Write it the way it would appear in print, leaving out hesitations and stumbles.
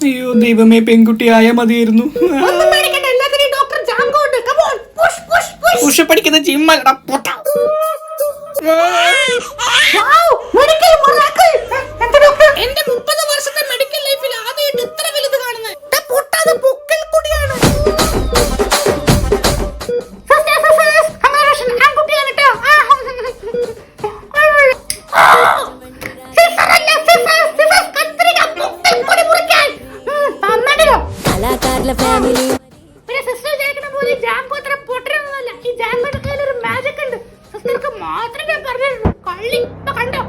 അയ്യോ ദൈവമേ, പെൺകുട്ടിയായ മതിയായിരുന്നു. ഉഷ പഠിക്കുന്ന ജിമ്മല്ലടാ പൊട്ട. എന്റെ 30 വർഷത്തെ മെഡിക്കൽ ലൈഫിൽ ആദ്യമായിട്ട് ഇത്ര വലുത് കാണുന്നത്. മാത്രമേ പറഞ്ഞുള്ളൂ. കള്ളി കണ്ടോ?